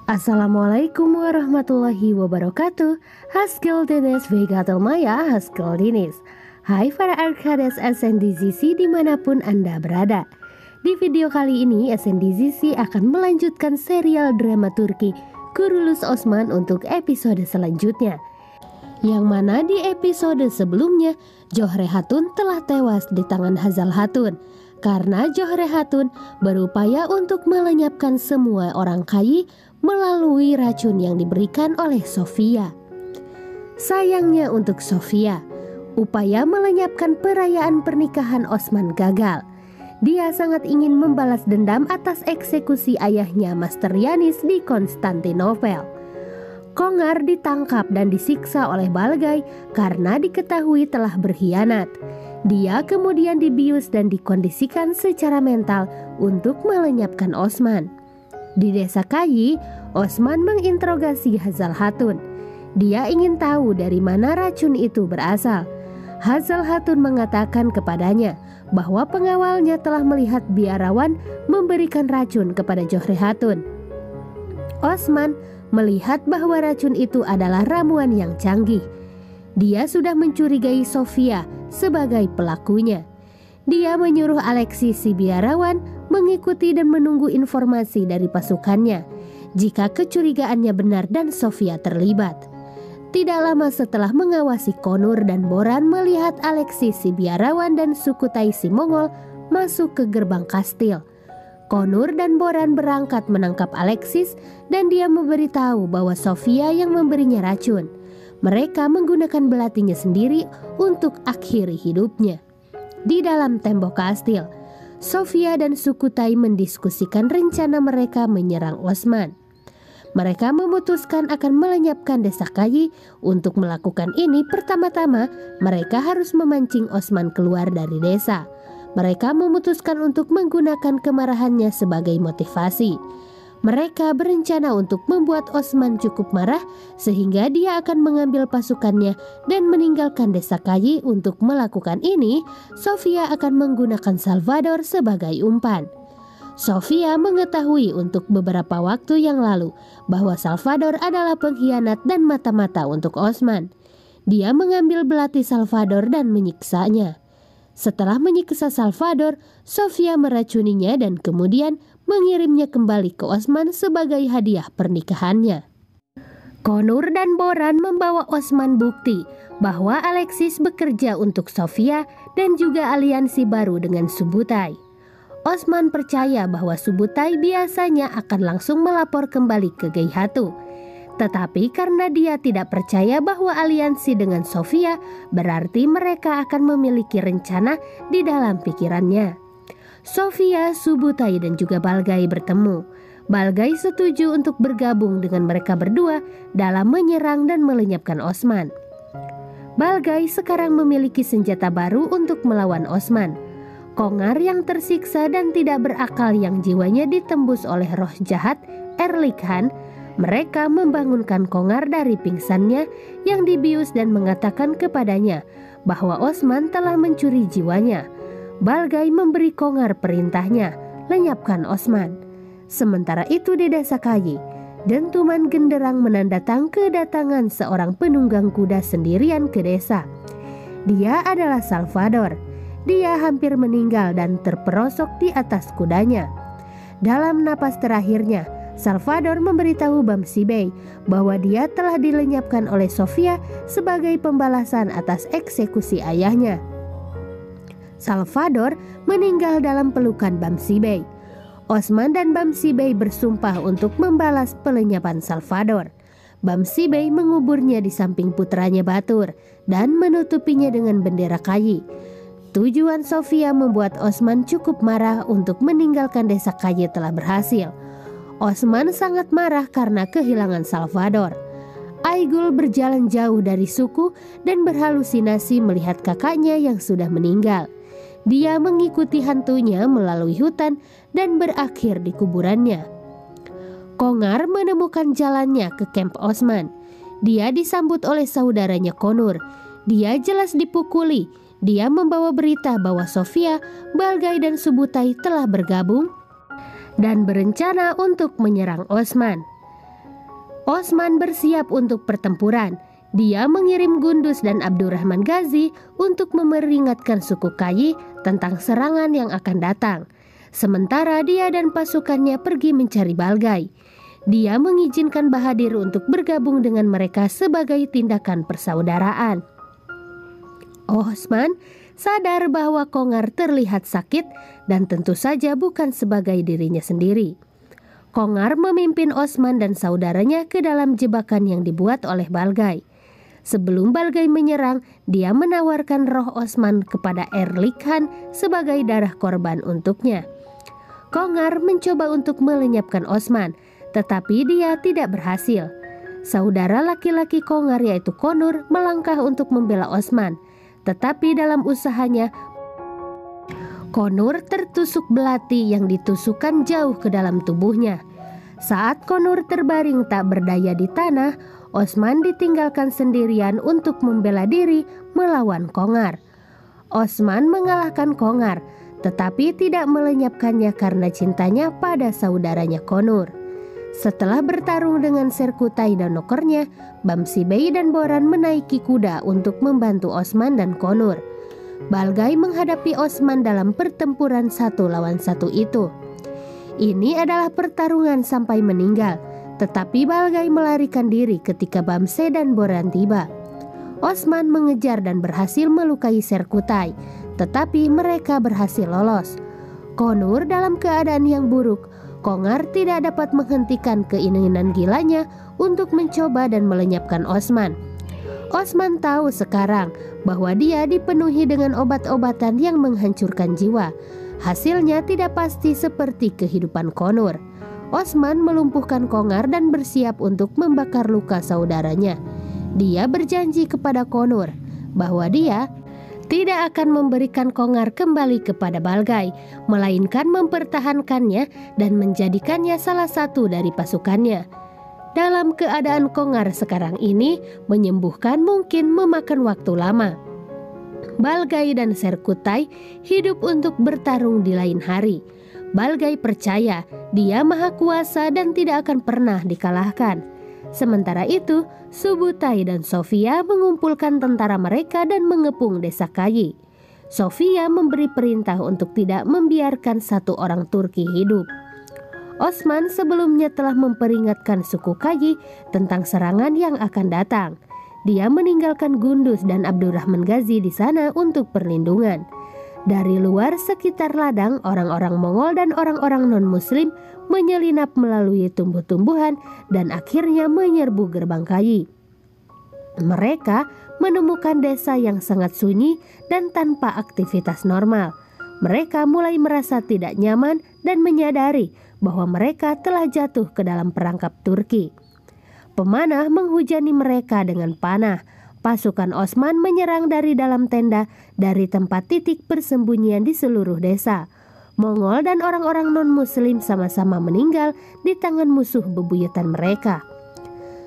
Assalamualaikum warahmatullahi wabarakatuh. Haskell Denes Vegatel Maya Haskell Dinis. Hai para Arkades SNDZC dimanapun Anda berada. Di video kali ini SNDZC akan melanjutkan serial drama Turki Kurulus Osman untuk episode selanjutnya. Yang mana di episode sebelumnya Johre Hatun telah tewas di tangan Hazal Hatun karena Johre Hatun berupaya untuk melenyapkan semua orang Kayi melalui racun yang diberikan oleh Sofia. Sayangnya untuk Sofia, upaya melenyapkan perayaan pernikahan Osman gagal. Dia sangat ingin membalas dendam atas eksekusi ayahnya Master Yanis di Konstantinopel. Kongar ditangkap dan disiksa oleh Balgai karena diketahui telah berkhianat. Dia kemudian dibius dan dikondisikan secara mental untuk melenyapkan Osman. Di desa Kayi, Osman menginterogasi Hazal Hatun. Dia ingin tahu dari mana racun itu berasal. Hazal Hatun mengatakan kepadanya bahwa pengawalnya telah melihat biarawan memberikan racun kepada Johre Hatun. Osman melihat bahwa racun itu adalah ramuan yang canggih. Dia sudah mencurigai Sofia sebagai pelakunya. Dia menyuruh Alexis si biarawan mengikuti dan menunggu informasi dari pasukannya jika kecurigaannya benar dan Sofia terlibat. Tidak lama setelah mengawasi Konur dan Boran melihat Alexis si biarawan dan Sukutai si Mongol masuk ke gerbang kastil. Konur dan Boran berangkat menangkap Alexis dan dia memberitahu bahwa Sofia yang memberinya racun. Mereka menggunakan belatinya sendiri untuk akhiri hidupnya. Di dalam tembok kastil, Sofia dan Sukutai mendiskusikan rencana mereka menyerang Osman. Mereka memutuskan akan melenyapkan desa Kayi. Untuk melakukan ini, pertama-tama mereka harus memancing Osman keluar dari desa. Mereka memutuskan untuk menggunakan kemarahannya sebagai motivasi. Mereka berencana untuk membuat Osman cukup marah sehingga dia akan mengambil pasukannya dan meninggalkan desa Kayi. Untuk melakukan ini, Sofia akan menggunakan Salvador sebagai umpan. Sofia mengetahui untuk beberapa waktu yang lalu bahwa Salvador adalah pengkhianat dan mata-mata untuk Osman. Dia mengambil belati Salvador dan menyiksanya. Setelah menyiksa Salvador, Sofia meracuninya dan kemudian mengirimnya kembali ke Osman sebagai hadiah pernikahannya. Konur dan Boran membawa Osman bukti bahwa Alexis bekerja untuk Sofia dan juga aliansi baru dengan Subutai. Osman percaya bahwa Subutai biasanya akan langsung melapor kembali ke Geihatu. Tetapi karena dia tidak percaya bahwa aliansi dengan Sofia berarti mereka akan memiliki rencana di dalam pikirannya. Sofia, Subutai dan juga Balgai bertemu. Balgai setuju untuk bergabung dengan mereka berdua dalam menyerang dan melenyapkan Osman. Balgai sekarang memiliki senjata baru untuk melawan Osman. Kongar yang tersiksa dan tidak berakal yang jiwanya ditembus oleh roh jahat Erlikhan. Mereka membangunkan Kongar dari pingsannya yang dibius dan mengatakan kepadanya bahwa Osman telah mencuri jiwanya. Balgai memberi Kongar perintahnya, lenyapkan Osman. Sementara itu di desa Kayi, dentuman genderang menandatang kedatangan seorang penunggang kuda sendirian ke desa. Dia adalah Salvador. Dia hampir meninggal dan terperosok di atas kudanya. Dalam napas terakhirnya, Salvador memberitahu Bamsibei bahwa dia telah dilenyapkan oleh Sofia sebagai pembalasan atas eksekusi ayahnya. Salvador meninggal dalam pelukan Bamsibei. Osman dan Bamsibei bersumpah untuk membalas pelenyapan Salvador. Bamsibei menguburnya di samping putranya Batur dan menutupinya dengan bendera Kayi. Tujuan Sofia membuat Osman cukup marah untuk meninggalkan desa Kayi telah berhasil. Osman sangat marah karena kehilangan Salvador. Aigul berjalan jauh dari suku dan berhalusinasi melihat kakaknya yang sudah meninggal. Dia mengikuti hantunya melalui hutan dan berakhir di kuburannya. Kongar menemukan jalannya ke kamp Osman. Dia disambut oleh saudaranya Konur. Dia jelas dipukuli. Dia membawa berita bahwa Sofia, Balgai dan Subutai telah bergabung dan berencana untuk menyerang Osman. Osman bersiap untuk pertempuran. Dia mengirim Gunduz dan Abdurrahman Ghazi untuk memperingatkan suku Qayyi tentang serangan yang akan datang. Sementara dia dan pasukannya pergi mencari Balgai. Dia mengizinkan Bahadir untuk bergabung dengan mereka sebagai tindakan persaudaraan. Osman sadar bahwa Kongar terlihat sakit dan tentu saja bukan sebagai dirinya sendiri. Kongar memimpin Osman dan saudaranya ke dalam jebakan yang dibuat oleh Balgai. Sebelum Balgai menyerang, dia menawarkan roh Osman kepada Erlik Khan sebagai darah korban untuknya. Kongar mencoba untuk melenyapkan Osman, tetapi dia tidak berhasil. Saudara laki-laki Kongar yaitu Konur melangkah untuk membela Osman, tetapi dalam usahanya Konur tertusuk belati yang ditusukkan jauh ke dalam tubuhnya. Saat Konur terbaring tak berdaya di tanah, Osman ditinggalkan sendirian untuk membela diri melawan Kongar. Osman mengalahkan Kongar, tetapi tidak melenyapkannya karena cintanya pada saudaranya Konur. Setelah bertarung dengan Serkutai dan nokernya, Bamsi Bey dan Boran menaiki kuda untuk membantu Osman dan Konur. Balgai menghadapi Osman dalam pertempuran 1 lawan 1 itu. Ini adalah pertarungan sampai meninggal, tetapi Balgai melarikan diri ketika Bamse dan Boran tiba. Osman mengejar dan berhasil melukai Serkutai, tetapi mereka berhasil lolos. Konur dalam keadaan yang buruk. Kongar tidak dapat menghentikan keinginan gilanya untuk mencoba dan melenyapkan Osman. Osman tahu sekarang bahwa dia dipenuhi dengan obat-obatan yang menghancurkan jiwa. Hasilnya tidak pasti seperti kehidupan Konur. Osman melumpuhkan Kongar dan bersiap untuk membakar luka saudaranya. Dia berjanji kepada Konur bahwa dia tidak akan memberikan Kongar kembali kepada Balgai, melainkan mempertahankannya dan menjadikannya salah satu dari pasukannya. Dalam keadaan Kongar sekarang ini, menyembuhkan mungkin memakan waktu lama. Balgai dan Serkutai hidup untuk bertarung di lain hari. Balgai percaya dia maha kuasa dan tidak akan pernah dikalahkan. Sementara itu, Subutai dan Sofia mengumpulkan tentara mereka dan mengepung desa Qayyi. Sofia memberi perintah untuk tidak membiarkan satu orang Turki hidup. Osman sebelumnya telah memperingatkan suku Qayyi tentang serangan yang akan datang. Dia meninggalkan Gunduz dan Abdurrahman Ghazi di sana untuk perlindungan. Dari luar sekitar ladang, orang-orang Mongol dan orang-orang non-Muslim menyelinap melalui tumbuh-tumbuhan dan akhirnya menyerbu gerbang Qayyi. Mereka menemukan desa yang sangat sunyi dan tanpa aktivitas normal. Mereka mulai merasa tidak nyaman dan menyadari bahwa mereka telah jatuh ke dalam perangkap Turki. Pemanah menghujani mereka dengan panah. Pasukan Osman menyerang dari dalam tenda dari tempat titik persembunyian di seluruh desa. Mongol dan orang-orang non-Muslim sama-sama meninggal di tangan musuh bebuyutan mereka.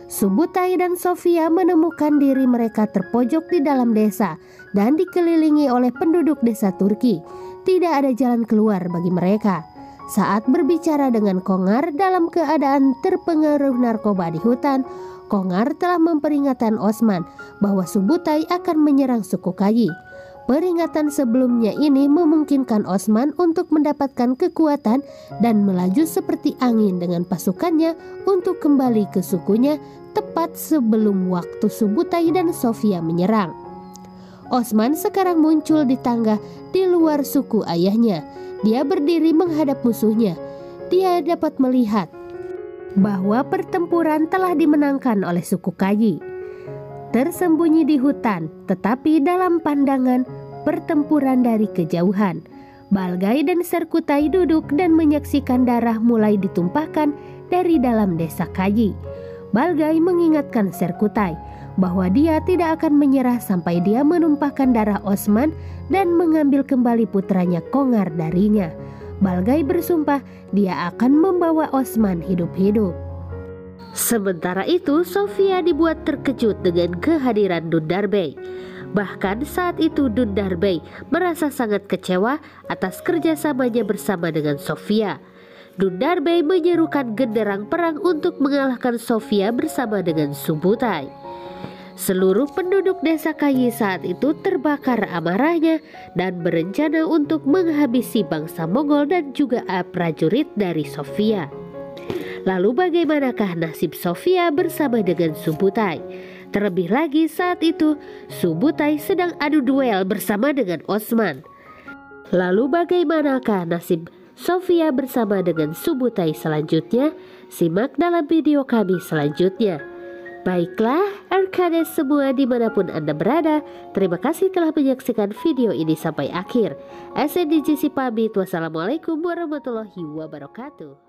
Subutai dan Sofia menemukan diri mereka terpojok di dalam desa dan dikelilingi oleh penduduk desa Turki. Tidak ada jalan keluar bagi mereka. Saat berbicara dengan Kongar dalam keadaan terpengaruh narkoba di hutan, Kongar telah memperingatkan Osman bahwa Subutai akan menyerang suku Qayyi. Peringatan sebelumnya ini memungkinkan Osman untuk mendapatkan kekuatan dan melaju seperti angin dengan pasukannya untuk kembali ke sukunya tepat sebelum waktu Subutai dan Sofia menyerang. Osman sekarang muncul di tangga di luar suku ayahnya. Dia berdiri menghadap musuhnya. Dia dapat melihat bahwa pertempuran telah dimenangkan oleh suku Qayyi. Tersembunyi di hutan, tetapi dalam pandangan pertempuran dari kejauhan, Balgai dan Serkutai duduk dan menyaksikan darah mulai ditumpahkan dari dalam desa Qayyi. Balgai mengingatkan Serkutai bahwa dia tidak akan menyerah sampai dia menumpahkan darah Osman dan mengambil kembali putranya Kongar darinya. Balgai bersumpah dia akan membawa Osman hidup-hidup. Sementara itu, Sofia dibuat terkejut dengan kehadiran Dundar Bey. Bahkan saat itu Dundar Bey merasa sangat kecewa atas kerjasamanya bersama dengan Sofia. Dundarbe menyerukan genderang perang untuk mengalahkan Sofia bersama dengan Subutai. Seluruh penduduk desa Kayi saat itu terbakar amarahnya dan berencana untuk menghabisi bangsa Mongol dan juga prajurit dari Sofia. Lalu bagaimanakah nasib Sofia bersama dengan Subutai? Terlebih lagi saat itu Subutai sedang adu duel bersama dengan Osman. Lalu bagaimanakah nasib Sofia bersama dengan Subutai selanjutnya? Simak dalam video kami selanjutnya. Baiklah, Arkades semua dimanapun Anda berada, terima kasih telah menyaksikan video ini sampai akhir. SNDGC pamit, wassalamualaikum warahmatullahi wabarakatuh.